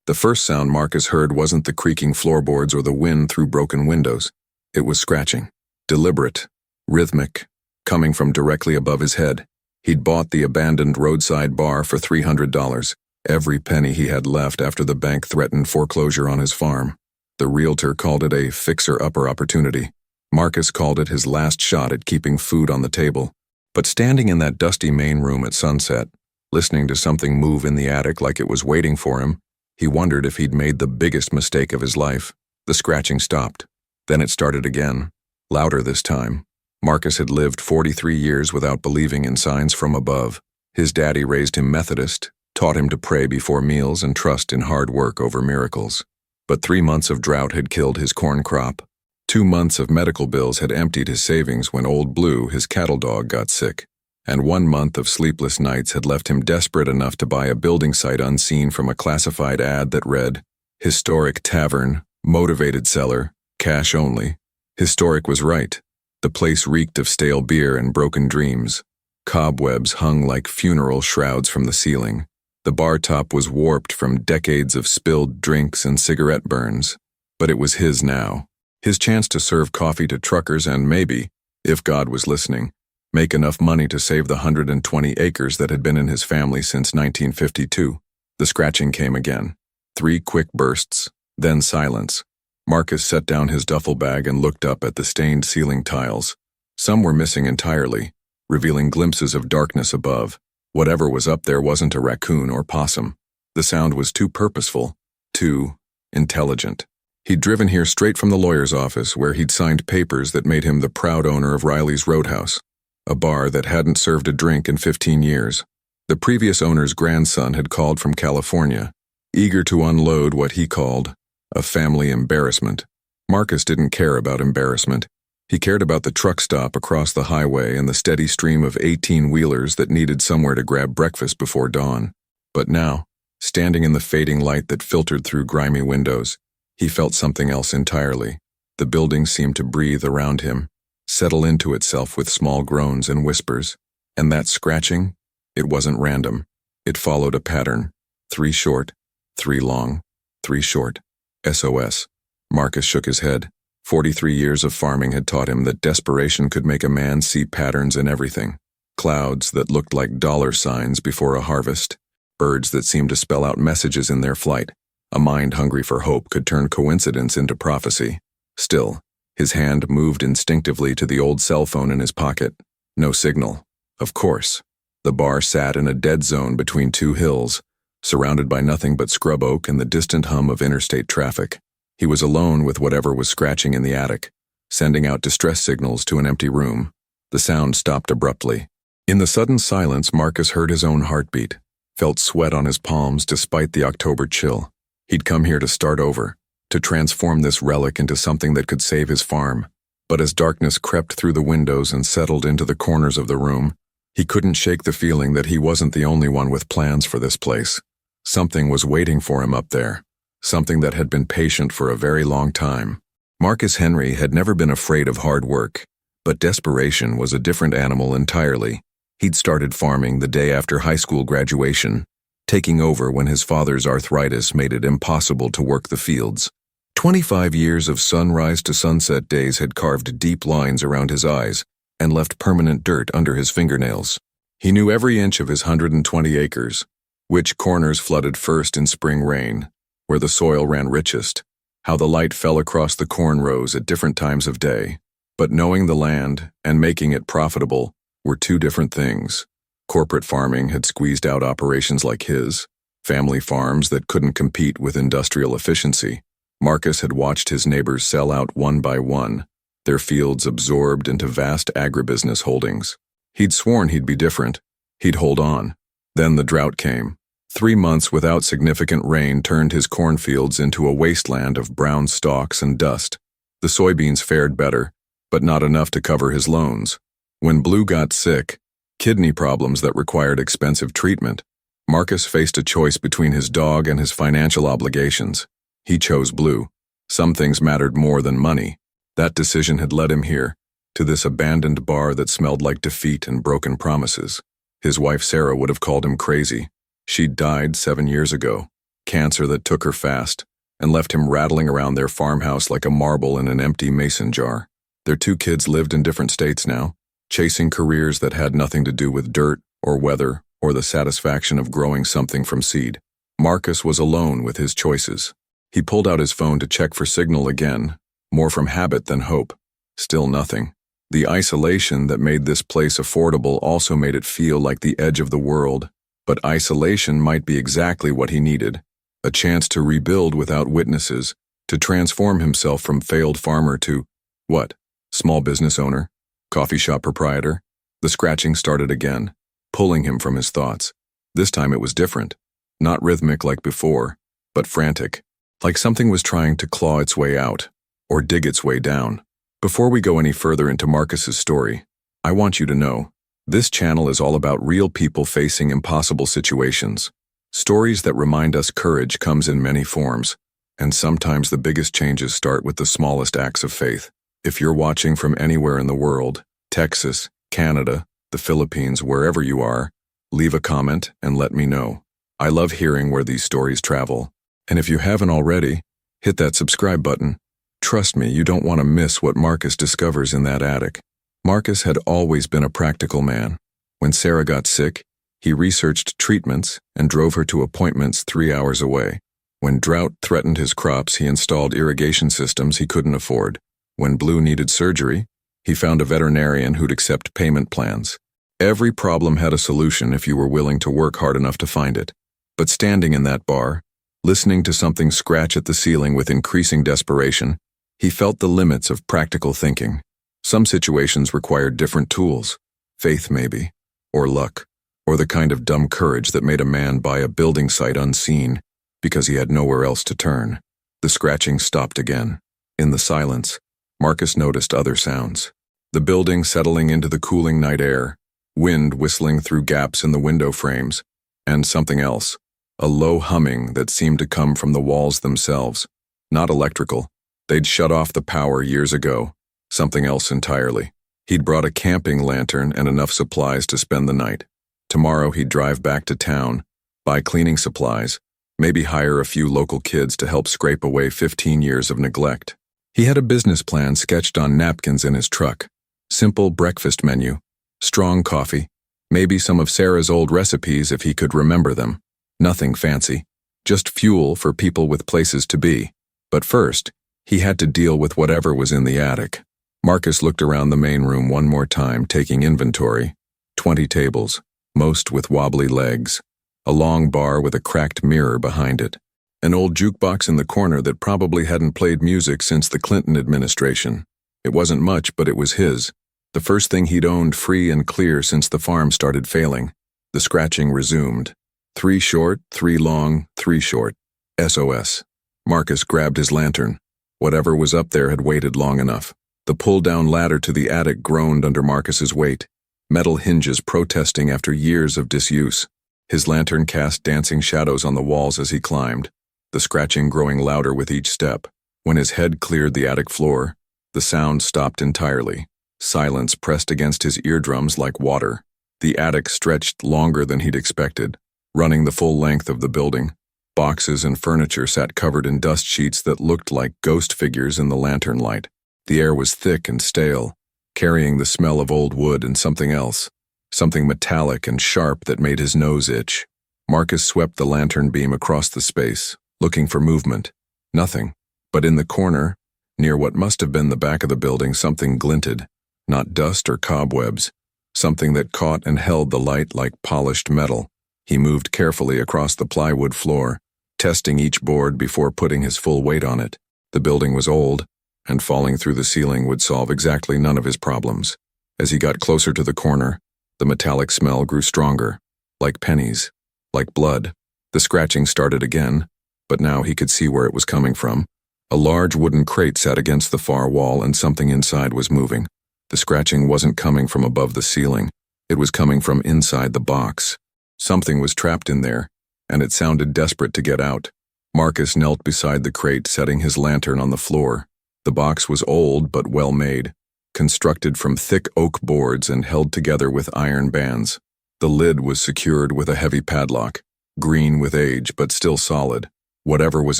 The first sound Marcus heard wasn't the creaking floorboards or the wind through broken windows. It was scratching. Deliberate. Rhythmic. Coming from directly above his head. He'd bought the abandoned roadside bar for $300, every penny he had left after the bank threatened foreclosure on his farm. The realtor called it a fixer-upper opportunity. Marcus called it his last shot at keeping food on the table. But standing in that dusty main room at sunset, listening to something move in the attic like it was waiting for him, he wondered if he'd made the biggest mistake of his life. The scratching stopped. Then it started again, louder this time. Marcus had lived 43 years without believing in signs from above. His daddy raised him Methodist, taught him to pray before meals and trust in hard work over miracles. But 3 months of drought had killed his corn crop. 2 months of medical bills had emptied his savings when Old Blue, his cattle dog, got sick. And 1 month of sleepless nights had left him desperate enough to buy a building site unseen from a classified ad that read, "Historic Tavern, Motivated Seller, Cash Only." Historic was right. The place reeked of stale beer and broken dreams. Cobwebs hung like funeral shrouds from the ceiling. The bar top was warped from decades of spilled drinks and cigarette burns. But it was his now. His chance to serve coffee to truckers and maybe, if God was listening, make enough money to save the 120 acres that had been in his family since 1952. The scratching came again. 3 quick bursts, then silence. Marcus set down his duffel bag and looked up at the stained ceiling tiles. Some were missing entirely, revealing glimpses of darkness above. Whatever was up there wasn't a raccoon or possum. The sound was too purposeful, too intelligent. He'd driven here straight from the lawyer's office where he'd signed papers that made him the proud owner of Riley's Roadhouse, a bar that hadn't served a drink in 15 years. The previous owner's grandson had called from California, eager to unload what he called a family embarrassment. Marcus didn't care about embarrassment. He cared about the truck stop across the highway and the steady stream of 18-wheelers that needed somewhere to grab breakfast before dawn. But now, standing in the fading light that filtered through grimy windows, he felt something else entirely. The building seemed to breathe around him, settle into itself with small groans and whispers. And that scratching? It wasn't random. It followed a pattern. 3 short, 3 long, 3 short. SOS. Marcus shook his head. 43 years of farming had taught him that desperation could make a man see patterns in everything. Clouds that looked like dollar signs before a harvest. Birds that seemed to spell out messages in their flight. A mind hungry for hope could turn coincidence into prophecy. Still, his hand moved instinctively to the old cell phone in his pocket. No signal. Of course. The bar sat in a dead zone between 2 hills, surrounded by nothing but scrub oak and the distant hum of interstate traffic. He was alone with whatever was scratching in the attic, sending out distress signals to an empty room. The sound stopped abruptly. In the sudden silence, Marcus heard his own heartbeat, felt sweat on his palms despite the October chill. He'd come here to start over, to transform this relic into something that could save his farm. But as darkness crept through the windows and settled into the corners of the room, he couldn't shake the feeling that he wasn't the only one with plans for this place. Something was waiting for him up there, something that had been patient for a very long time. Marcus Henry had never been afraid of hard work, but desperation was a different animal entirely. He'd started farming the day after high school graduation, taking over when his father's arthritis made it impossible to work the fields. 25 years of sunrise to sunset days had carved deep lines around his eyes and left permanent dirt under his fingernails. He knew every inch of his 120 acres, which corners flooded first in spring rain, where the soil ran richest, how the light fell across the corn rows at different times of day. But knowing the land and making it profitable were 2 different things. Corporate farming had squeezed out operations like his, family farms that couldn't compete with industrial efficiency. Marcus had watched his neighbors sell out one by one, their fields absorbed into vast agribusiness holdings. He'd sworn he'd be different. He'd hold on. Then the drought came. 3 months without significant rain turned his cornfields into a wasteland of brown stalks and dust. The soybeans fared better, but not enough to cover his loans. When Blue got sick, kidney problems that required expensive treatment, Marcus faced a choice between his dog and his financial obligations. He chose Blue. Some things mattered more than money. That decision had led him here, to this abandoned bar that smelled like defeat and broken promises. His wife Sarah would have called him crazy. She'd died 7 years ago. cancer that took her fast and left him rattling around their farmhouse like a marble in an empty mason jar. Their 2 kids lived in different states now, chasing careers that had nothing to do with dirt or weather or the satisfaction of growing something from seed. Marcus was alone with his choices. He pulled out his phone to check for signal again, more from habit than hope. Still nothing. The isolation that made this place affordable also made it feel like the edge of the world, but isolation might be exactly what he needed. A chance to rebuild without witnesses, to transform himself from failed farmer to, what? Small business owner? Coffee shop proprietor? The scratching started again, pulling him from his thoughts. This time it was different. Not rhythmic like before, but frantic. Like something was trying to claw its way out, or dig its way down. Before we go any further into Marcus's story, I want you to know, this channel is all about real people facing impossible situations. Stories that remind us courage comes in many forms, and sometimes the biggest changes start with the smallest acts of faith. If you're watching from anywhere in the world, Texas, Canada, the Philippines, wherever you are, leave a comment and let me know. I love hearing where these stories travel. And if you haven't already, hit that subscribe button. Trust me, you don't want to miss what Marcus discovers in that attic. Marcus had always been a practical man. When Sarah got sick, he researched treatments and drove her to appointments 3 hours away. When drought threatened his crops, he installed irrigation systems he couldn't afford. When Blue needed surgery, he found a veterinarian who'd accept payment plans. Every problem had a solution if you were willing to work hard enough to find it. But standing in that bar, listening to something scratch at the ceiling with increasing desperation, he felt the limits of practical thinking. Some situations required different tools, faith maybe, or luck, or the kind of dumb courage that made a man buy a building site unseen because he had nowhere else to turn. The scratching stopped again. In the silence, Marcus noticed other sounds. The building settling into the cooling night air, wind whistling through gaps in the window frames, and something else, a low humming that seemed to come from the walls themselves. Not electrical. They'd shut off the power years ago. Something else entirely. He'd brought a camping lantern and enough supplies to spend the night. Tomorrow he'd drive back to town, buy cleaning supplies, maybe hire a few local kids to help scrape away 15 years of neglect. He had a business plan sketched on napkins in his truck. Simple breakfast menu, strong coffee, maybe some of Sarah's old recipes if he could remember them. Nothing fancy, just fuel for people with places to be. But first, he had to deal with whatever was in the attic. Marcus looked around the main room one more time, taking inventory. 20 tables, most with wobbly legs. A long bar with a cracked mirror behind it. An old jukebox in the corner that probably hadn't played music since the Clinton administration. It wasn't much, but it was his. The first thing he'd owned free and clear since the farm started failing. The scratching resumed. 3 short, 3 long, 3 short. SOS. Marcus grabbed his lantern. Whatever was up there had waited long enough. The pull-down ladder to the attic groaned under Marcus's weight, metal hinges protesting after years of disuse. His lantern cast dancing shadows on the walls as he climbed, the scratching growing louder with each step. When his head cleared the attic floor, the sound stopped entirely. Silence pressed against his eardrums like water. The attic stretched longer than he'd expected, running the full length of the building. Boxes and furniture sat covered in dust sheets that looked like ghost figures in the lantern light. The air was thick and stale, carrying the smell of old wood and something else, something metallic and sharp that made his nose itch. Marcus swept the lantern beam across the space, looking for movement. Nothing. But in the corner, near what must have been the back of the building, something glinted. Not dust or cobwebs. Something that caught and held the light like polished metal. He moved carefully across the plywood floor, testing each board before putting his full weight on it. The building was old, and falling through the ceiling would solve exactly none of his problems. As he got closer to the corner, the metallic smell grew stronger, like pennies, like blood. The scratching started again, but now he could see where it was coming from. A large wooden crate sat against the far wall and something inside was moving. The scratching wasn't coming from above the ceiling. It was coming from inside the box. Something was trapped in there, and it sounded desperate to get out. Marcus knelt beside the crate, setting his lantern on the floor. The box was old but well made, constructed from thick oak boards and held together with iron bands. The lid was secured with a heavy padlock, green with age but still solid. Whatever was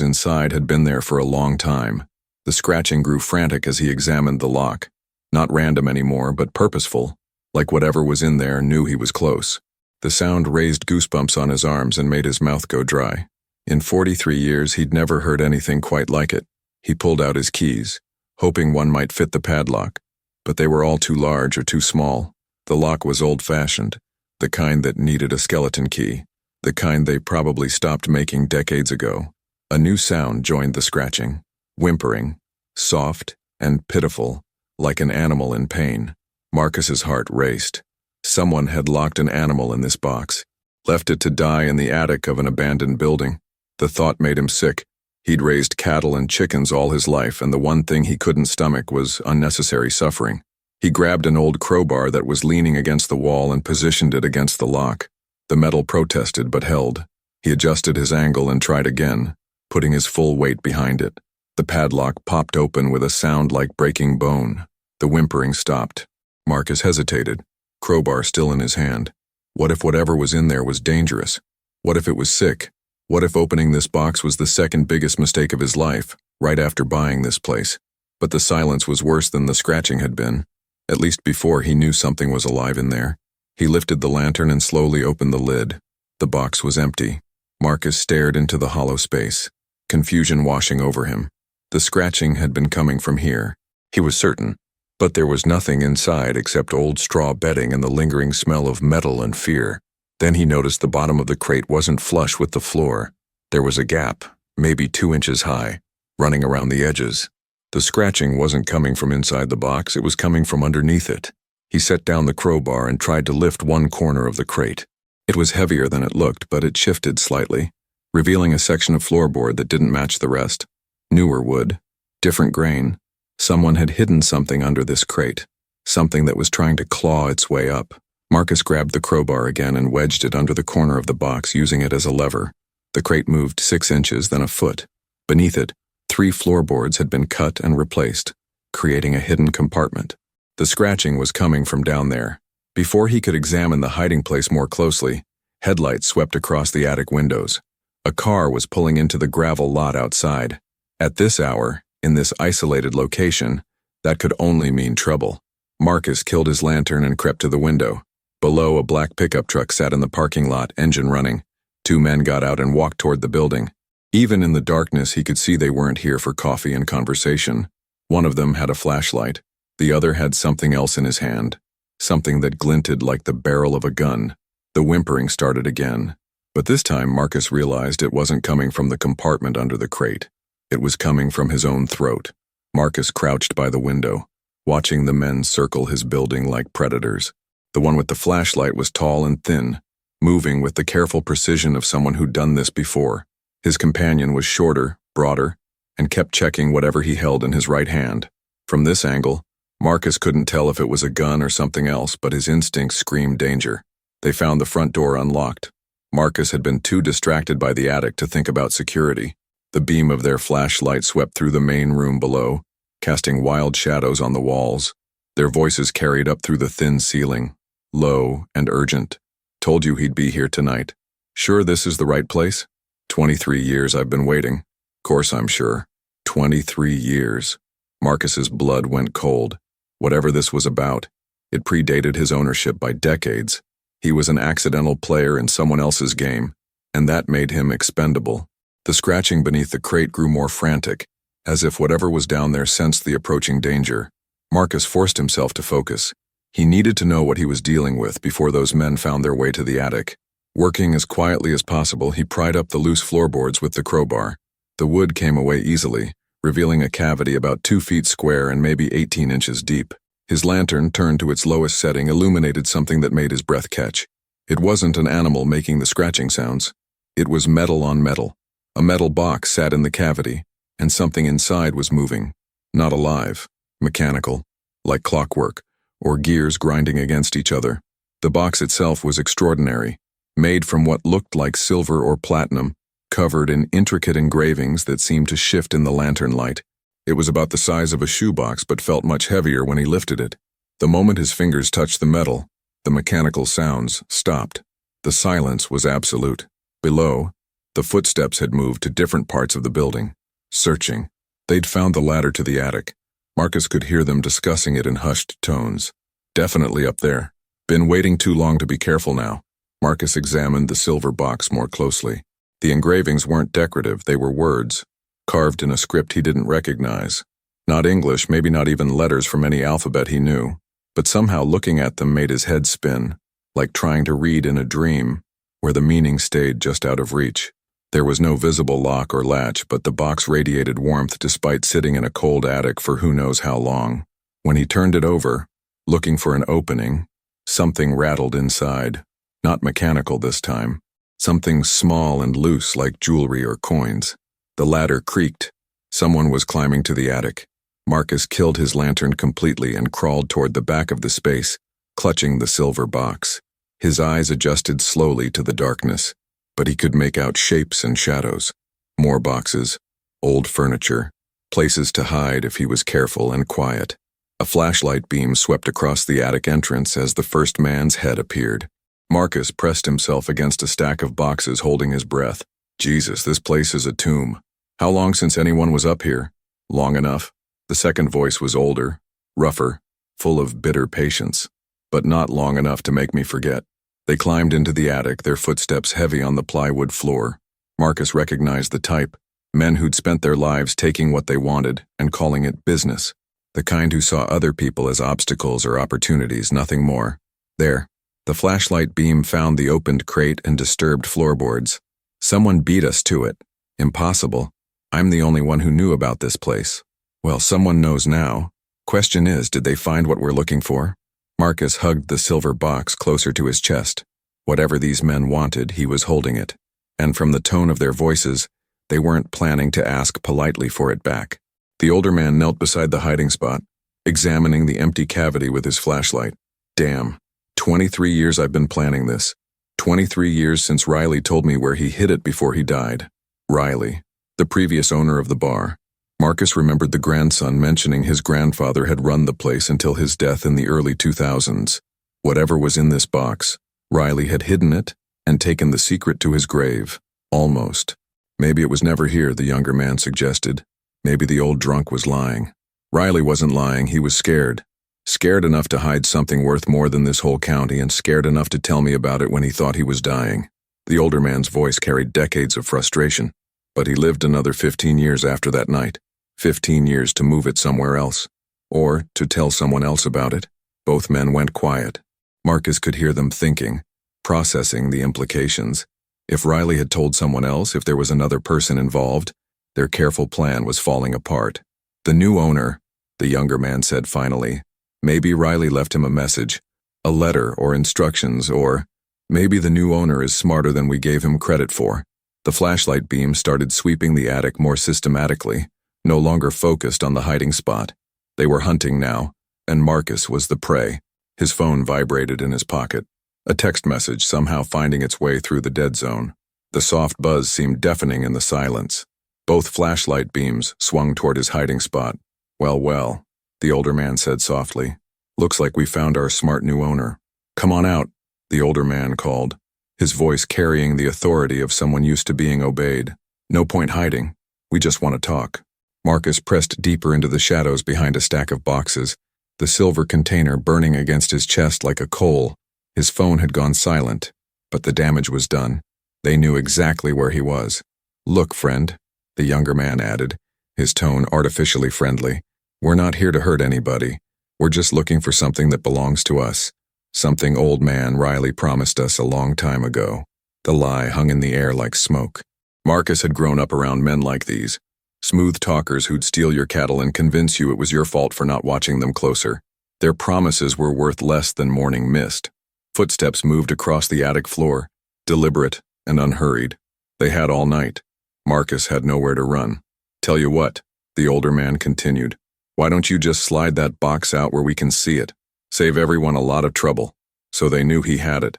inside had been there for a long time. The scratching grew frantic as he examined the lock. Not random anymore, but purposeful, like whatever was in there knew he was close. The sound raised goosebumps on his arms and made his mouth go dry. In 43 years, he'd never heard anything quite like it. He pulled out his keys, hoping one might fit the padlock, but they were all too large or too small. The lock was old-fashioned, the kind that needed a skeleton key, the kind they probably stopped making decades ago. A new sound joined the scratching, whimpering, soft and pitiful, like an animal in pain. Marcus's heart raced. Someone had locked an animal in this box, left it to die in the attic of an abandoned building. The thought made him sick. He'd raised cattle and chickens all his life, and the one thing he couldn't stomach was unnecessary suffering. He grabbed an old crowbar that was leaning against the wall and positioned it against the lock. The metal protested but held. He adjusted his angle and tried again, putting his full weight behind it. The padlock popped open with a sound like breaking bone. The whimpering stopped. Marcus hesitated, crowbar still in his hand. What if whatever was in there was dangerous? What if it was sick? What if opening this box was the second biggest mistake of his life, right after buying this place? But the silence was worse than the scratching had been. At least before he knew something was alive in there. He lifted the lantern and slowly opened the lid. The box was empty. Marcus stared into the hollow space, confusion washing over him. The scratching had been coming from here. He was certain. But there was nothing inside except old straw bedding and the lingering smell of metal and fear. Then he noticed the bottom of the crate wasn't flush with the floor. There was a gap, maybe 2 inches high, running around the edges. The scratching wasn't coming from inside the box, it was coming from underneath it. He set down the crowbar and tried to lift one corner of the crate. It was heavier than it looked, but it shifted slightly, revealing a section of floorboard that didn't match the rest. Newer wood, different grain. Someone had hidden something under this crate, something that was trying to claw its way up. Marcus grabbed the crowbar again and wedged it under the corner of the box, using it as a lever. The crate moved 6 inches, then a foot. Beneath it, 3 floorboards had been cut and replaced, creating a hidden compartment. The scratching was coming from down there. Before he could examine the hiding place more closely, headlights swept across the attic windows. A car was pulling into the gravel lot outside. At this hour, in this isolated location, that could only mean trouble. Marcus killed his lantern and crept to the window. Below, a black pickup truck sat in the parking lot, engine running. 2 men got out and walked toward the building. Even in the darkness, he could see they weren't here for coffee and conversation. One of them had a flashlight. The other had something else in his hand, something that glinted like the barrel of a gun. The whimpering started again, but this time Marcus realized it wasn't coming from the compartment under the crate. It was coming from his own throat. Marcus crouched by the window, watching the men circle his building like predators. The one with the flashlight was tall and thin, moving with the careful precision of someone who'd done this before. His companion was shorter, broader, and kept checking whatever he held in his right hand. From this angle, Marcus couldn't tell if it was a gun or something else, but his instincts screamed danger. They found the front door unlocked. Marcus had been too distracted by the attic to think about security. The beam of their flashlight swept through the main room below, casting wild shadows on the walls. Their voices carried up through the thin ceiling, low and urgent. Told you he'd be here tonight. Sure this is the right place? 23 years I've been waiting. Course I'm sure. 23 years. Marcus's blood went cold. Whatever this was about, it predated his ownership by decades. He was an accidental player in someone else's game, and that made him expendable. The scratching beneath the crate grew more frantic, as if whatever was down there sensed the approaching danger. Marcus forced himself to focus. He needed to know what he was dealing with before those men found their way to the attic. Working as quietly as possible, he pried up the loose floorboards with the crowbar. The wood came away easily, revealing a cavity about 2 feet square and maybe 18 inches deep. His lantern, turned to its lowest setting, illuminated something that made his breath catch. It wasn't an animal making the scratching sounds. It was metal on metal. A metal box sat in the cavity, and something inside was moving. Not alive, mechanical, like clockwork, or gears grinding against each other. The box itself was extraordinary, made from what looked like silver or platinum, covered in intricate engravings that seemed to shift in the lantern light. It was about the size of a shoebox but felt much heavier when he lifted it. The moment his fingers touched the metal, the mechanical sounds stopped. The silence was absolute. Below, The footsteps had moved to different parts of the building, searching. They'd found the ladder to the attic. Marcus could hear them discussing it in hushed tones. Definitely up there. Been waiting too long to be careful now. Marcus examined the silver box more closely. The engravings weren't decorative, they were words, carved in a script he didn't recognize. Not English, maybe not even letters from any alphabet he knew, but somehow looking at them made his head spin, like trying to read in a dream, where the meaning stayed just out of reach. There was no visible lock or latch, but the box radiated warmth despite sitting in a cold attic for who knows how long. When he turned it over, looking for an opening, something rattled inside. Not mechanical this time. Something small and loose like jewelry or coins. The ladder creaked. Someone was climbing to the attic. Marcus killed his lantern completely and crawled toward the back of the space, clutching the silver box. His eyes adjusted slowly to the darkness, but he could make out shapes and shadows. More boxes, old furniture, places to hide if he was careful and quiet. A flashlight beam swept across the attic entrance as the first man's head appeared. Marcus pressed himself against a stack of boxes, holding his breath. Jesus, this place is a tomb. How long since anyone was up here? Long enough. The second voice was older, rougher, full of bitter patience, but not long enough to make me forget. They climbed into the attic, their footsteps heavy on the plywood floor. Marcus recognized the type, men who'd spent their lives taking what they wanted and calling it business. The kind who saw other people as obstacles or opportunities, nothing more. There, the flashlight beam found the opened crate and disturbed floorboards. Someone beat us to it. Impossible. I'm the only one who knew about this place. Well, someone knows now. Question is, did they find what we're looking for? Marcus hugged the silver box closer to his chest. Whatever these men wanted, he was holding it. And from the tone of their voices, they weren't planning to ask politely for it back. The older man knelt beside the hiding spot, examining the empty cavity with his flashlight. Damn, 23 years I've been planning this. 23 years since Riley told me where he hid it before he died. Riley, the previous owner of the bar. Marcus remembered the grandson mentioning his grandfather had run the place until his death in the early 2000s. Whatever was in this box, Riley had hidden it and taken the secret to his grave. Almost. Maybe it was never here, the younger man suggested. Maybe the old drunk was lying. Riley wasn't lying, he was scared. Scared enough to hide something worth more than this whole county, and scared enough to tell me about it when he thought he was dying. The older man's voice carried decades of frustration, but he lived another 15 years after that night. 15 years to move it somewhere else, or to tell someone else about it. Both men went quiet. Marcus could hear them thinking, processing the implications. If Riley had told someone else, if there was another person involved, their careful plan was falling apart. The new owner, the younger man said finally. Maybe Riley left him a message, a letter or instructions, or maybe the new owner is smarter than we gave him credit for. The flashlight beam started sweeping the attic more systematically, no longer focused on the hiding spot. They were hunting now, and Marcus was the prey. His phone vibrated in his pocket, a text message somehow finding its way through the dead zone. The soft buzz seemed deafening in the silence. Both flashlight beams swung toward his hiding spot. Well, the older man said softly. Looks like we found our smart new owner. Come on out, the older man called, his voice carrying the authority of someone used to being obeyed. No point hiding. We just want to talk. Marcus pressed deeper into the shadows behind a stack of boxes, the silver container burning against his chest like a coal. His phone had gone silent, but the damage was done. They knew exactly where he was. Look, friend, the younger man added, his tone artificially friendly. We're not here to hurt anybody. We're just looking for something that belongs to us. Something old man Riley promised us a long time ago. The lie hung in the air like smoke. Marcus had grown up around men like these. Smooth talkers who'd steal your cattle and convince you it was your fault for not watching them closer. Their promises were worth less than morning mist. Footsteps moved across the attic floor, deliberate and unhurried. They had all night. Marcus had nowhere to run. Tell you what, the older man continued. Why don't you just slide that box out where we can see it? Save everyone a lot of trouble. So they knew he had it.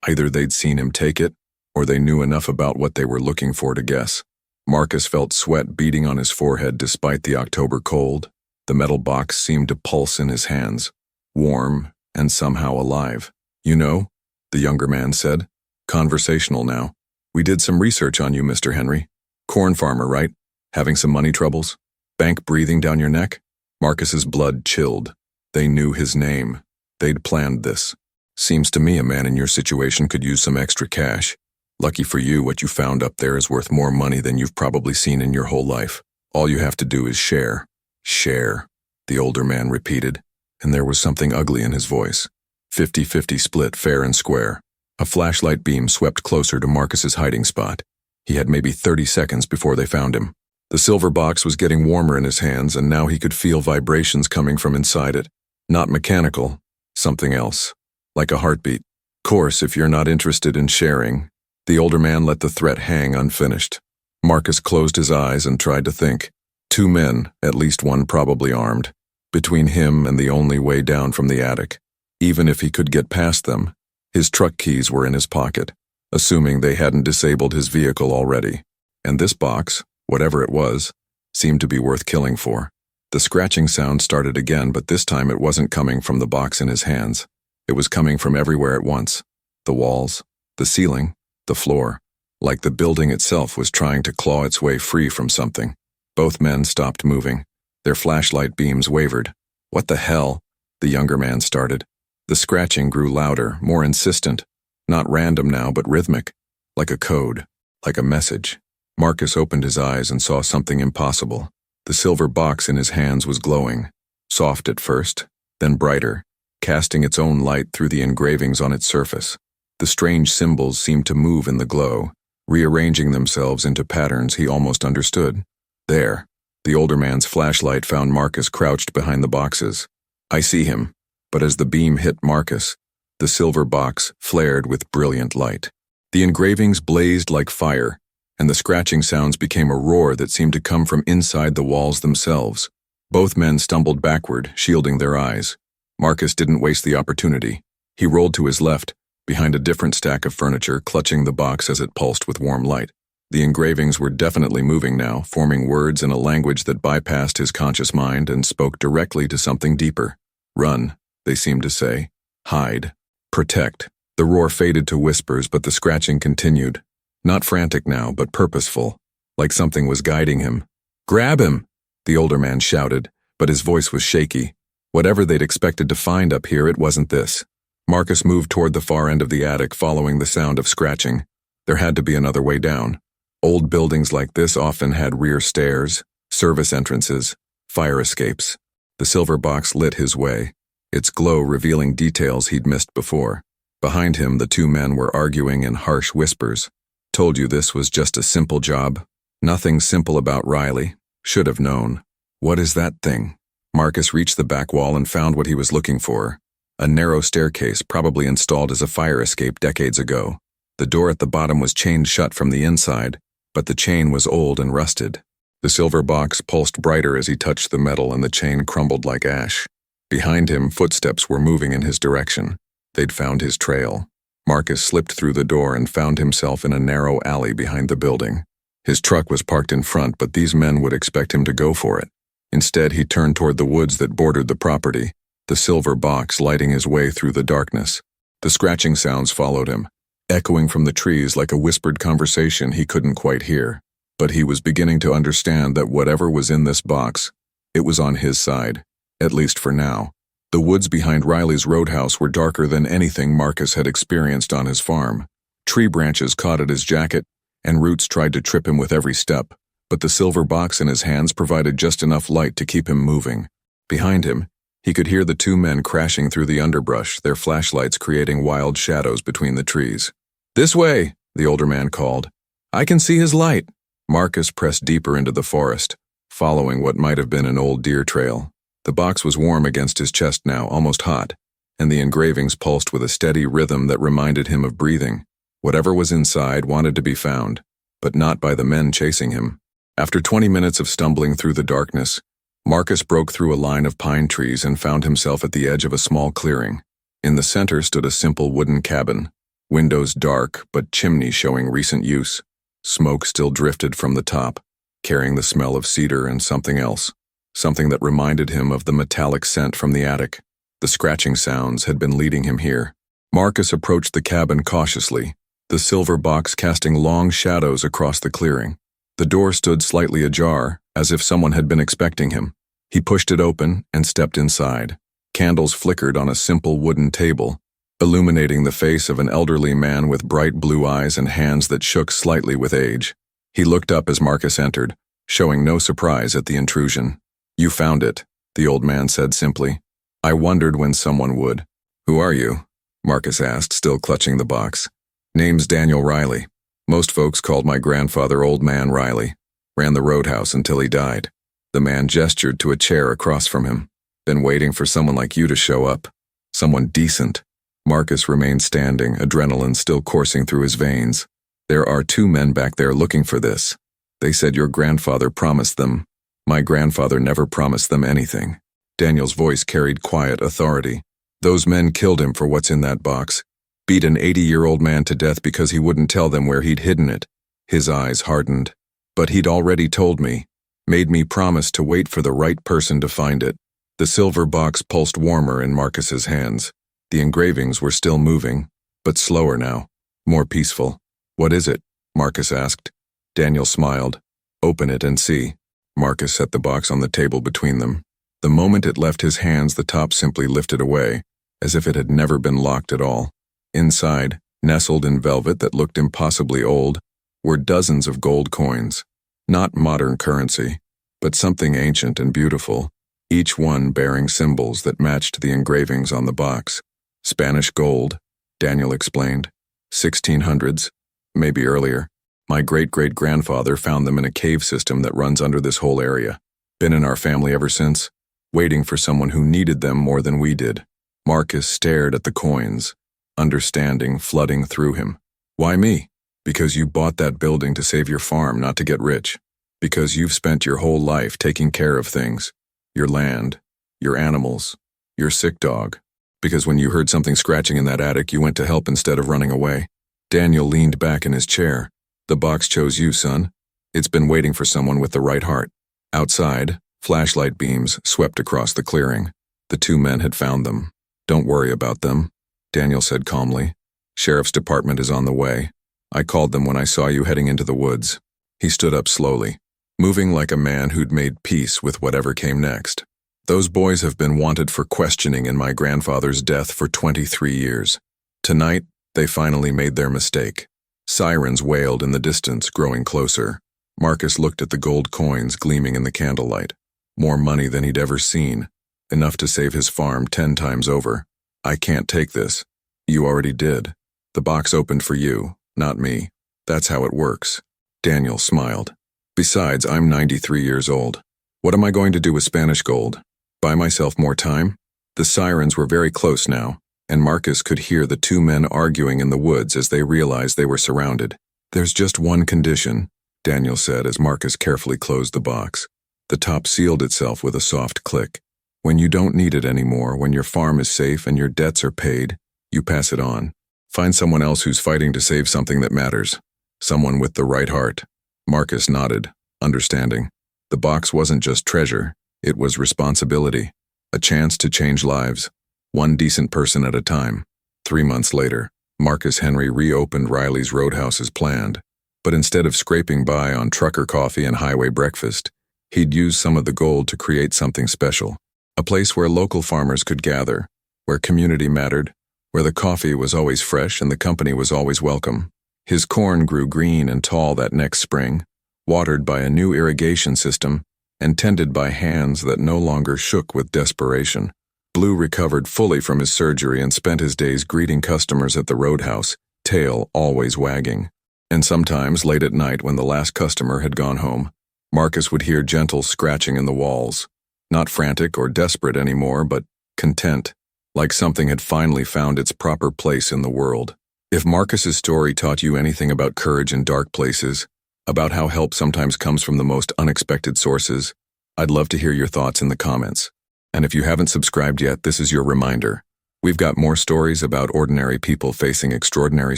Either they'd seen him take it, or they knew enough about what they were looking for to guess. Marcus felt sweat beading on his forehead despite the October cold. The metal box seemed to pulse in his hands, warm and somehow alive. You know, the younger man said. Conversational now. We did some research on you, Mr. Henry. Corn farmer, right? Having some money troubles? Bank breathing down your neck? Marcus's blood chilled. They knew his name. They'd planned this. Seems to me a man in your situation could use some extra cash. Lucky for you, what you found up there is worth more money than you've probably seen in your whole life. All you have to do is share. Share, the older man repeated, and there was something ugly in his voice. 50-50 split, fair and square. A flashlight beam swept closer to Marcus's hiding spot. He had maybe 30 seconds before they found him. The silver box was getting warmer in his hands, and now he could feel vibrations coming from inside it. Not mechanical, something else. Like a heartbeat. Course, if you're not interested in sharing. The older man let the threat hang unfinished. Marcus closed his eyes and tried to think. 2 men, at least one probably armed, between him and the only way down from the attic. Even if he could get past them, his truck keys were in his pocket, assuming they hadn't disabled his vehicle already. And this box, whatever it was, seemed to be worth killing for. The scratching sound started again, but this time it wasn't coming from the box in his hands. It was coming from everywhere at once. The walls, the ceiling, the floor, like the building itself was trying to claw its way free from something. Both men stopped moving. Their flashlight beams wavered. What the hell? The younger man started. The scratching grew louder, more insistent. Not random now, but rhythmic. Like a code. Like a message. Marcus opened his eyes and saw something impossible. The silver box in his hands was glowing. Soft at first, then brighter, casting its own light through the engravings on its surface. The strange symbols seemed to move in the glow, rearranging themselves into patterns he almost understood. There, the older man's flashlight found Marcus crouched behind the boxes. I see him, but as the beam hit Marcus, the silver box flared with brilliant light. The engravings blazed like fire, and the scratching sounds became a roar that seemed to come from inside the walls themselves. Both men stumbled backward, shielding their eyes. Marcus didn't waste the opportunity. He rolled to his left, behind a different stack of furniture, clutching the box as it pulsed with warm light. The engravings were definitely moving now, forming words in a language that bypassed his conscious mind and spoke directly to something deeper. Run, they seemed to say. Hide. Protect. The roar faded to whispers, but the scratching continued. Not frantic now, but purposeful, like something was guiding him. Grab him, the older man shouted, but his voice was shaky. Whatever they'd expected to find up here, it wasn't this. Marcus moved toward the far end of the attic, following the sound of scratching. There had to be another way down. Old buildings like this often had rear stairs, service entrances, fire escapes. The silver box lit his way, its glow revealing details he'd missed before. Behind him, the 2 men were arguing in harsh whispers. Told you this was just a simple job. Nothing simple about Riley. Should have known. What is that thing? Marcus reached the back wall and found what he was looking for. A narrow staircase probably installed as a fire escape decades ago. The door at the bottom was chained shut from the inside, but the chain was old and rusted. The silver box pulsed brighter as he touched the metal, and the chain crumbled like ash. Behind him, footsteps were moving in his direction. They'd found his trail. Marcus slipped through the door and found himself in a narrow alley behind the building. His truck was parked in front, but these men would expect him to go for it. Instead, he turned toward the woods that bordered the property, the silver box lighting his way through the darkness. The scratching sounds followed him, echoing from the trees like a whispered conversation he couldn't quite hear. But he was beginning to understand that whatever was in this box, it was on his side, at least for now. The woods behind Riley's roadhouse were darker than anything Marcus had experienced on his farm. Tree branches caught at his jacket, and roots tried to trip him with every step, but the silver box in his hands provided just enough light to keep him moving. Behind him, he could hear the 2 men crashing through the underbrush, their flashlights creating wild shadows between the trees. This way, the older man called. I can see his light. Marcus pressed deeper into the forest, following what might have been an old deer trail. The box was warm against his chest now, almost hot, and the engravings pulsed with a steady rhythm that reminded him of breathing. Whatever was inside wanted to be found, but not by the men chasing him. After 20 minutes of stumbling through the darkness, Marcus broke through a line of pine trees and found himself at the edge of a small clearing. In the center stood a simple wooden cabin, windows dark but chimney showing recent use. Smoke still drifted from the top, carrying the smell of cedar and something else, something that reminded him of the metallic scent from the attic. The scratching sounds had been leading him here. Marcus approached the cabin cautiously, the silver box casting long shadows across the clearing. The door stood slightly ajar, as if someone had been expecting him. He pushed it open and stepped inside. Candles flickered on a simple wooden table, illuminating the face of an elderly man with bright blue eyes and hands that shook slightly with age. He looked up as Marcus entered, showing no surprise at the intrusion. "You found it," the old man said simply. "I wondered when someone would." "Who are you?" Marcus asked, still clutching the box. "Name's Daniel Riley. Most folks called my grandfather Old Man Riley. Ran the roadhouse until he died." The man gestured to a chair across from him. "Been waiting for someone like you to show up. Someone decent." Marcus remained standing, adrenaline still coursing through his veins. "There are 2 men back there looking for this. They said your grandfather promised them." "My grandfather never promised them anything." Daniel's voice carried quiet authority. "Those men killed him for what's in that box. Beat an 80-year-old man to death because he wouldn't tell them where he'd hidden it." His eyes hardened. "But he'd already told me. Made me promise to wait for the right person to find it." The silver box pulsed warmer in Marcus's hands. The engravings were still moving, but slower now, more peaceful. "What is it?" Marcus asked. Daniel smiled. "Open it and see." Marcus set the box on the table between them. The moment it left his hands, the top simply lifted away, as if it had never been locked at all. Inside, nestled in velvet that looked impossibly old, were dozens of gold coins. Not modern currency, but something ancient and beautiful, each one bearing symbols that matched the engravings on the box. "Spanish gold," Daniel explained. 1600s, maybe earlier. "My great-great-grandfather found them in a cave system that runs under this whole area. Been in our family ever since, waiting for someone who needed them more than we did." Marcus stared at the coins, understanding flooding through him. "Why me?" "Because you bought that building to save your farm, not to get rich. Because you've spent your whole life taking care of things. Your land, your animals, your sick dog. Because when you heard something scratching in that attic, you went to help instead of running away." Daniel leaned back in his chair. "The box chose you, son. It's been waiting for someone with the right heart." Outside, flashlight beams swept across the clearing. The 2 men had found them. "Don't worry about them," Daniel said calmly. "Sheriff's department is on the way. I called them when I saw you heading into the woods." He stood up slowly, moving like a man who'd made peace with whatever came next. "Those boys have been wanted for questioning in my grandfather's death for 23 years. Tonight, they finally made their mistake." Sirens wailed in the distance, growing closer. Marcus looked at the gold coins gleaming in the candlelight. More money than he'd ever seen, enough to save his farm 10 times over. "I can't take this." "You already did. The box opened for you, not me. That's how it works." Daniel smiled. "Besides, I'm 93 years old. What am I going to do with Spanish gold? Buy myself more time?" The sirens were very close now, and Marcus could hear the 2 men arguing in the woods as they realized they were surrounded. "There's just one condition," Daniel said as Marcus carefully closed the box. The top sealed itself with a soft click. "When you don't need it anymore, when your farm is safe and your debts are paid, you pass it on. Find someone else who's fighting to save something that matters. Someone with the right heart." Marcus nodded, understanding. The box wasn't just treasure, it was responsibility. A chance to change lives, one decent person at a time. 3 months later, Marcus Henry reopened Riley's Roadhouse as planned, but instead of scraping by on trucker coffee and highway breakfast, he'd used some of the gold to create something special. A place where local farmers could gather, where community mattered, where the coffee was always fresh and the company was always welcome. His corn grew green and tall that next spring, watered by a new irrigation system and tended by hands that no longer shook with desperation. Blue recovered fully from his surgery and spent his days greeting customers at the Roadhouse, tail always wagging. And sometimes, late at night when the last customer had gone home, Marcus would hear gentle scratching in the walls. Not frantic or desperate anymore, but content, like something had finally found its proper place in the world. If Marcus's story taught you anything about courage in dark places, about how help sometimes comes from the most unexpected sources, I'd love to hear your thoughts in the comments. And if you haven't subscribed yet, this is your reminder. We've got more stories about ordinary people facing extraordinary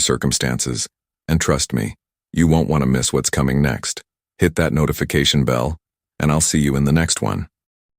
circumstances. And trust me, you won't want to miss what's coming next. Hit that notification bell, and I'll see you in the next one.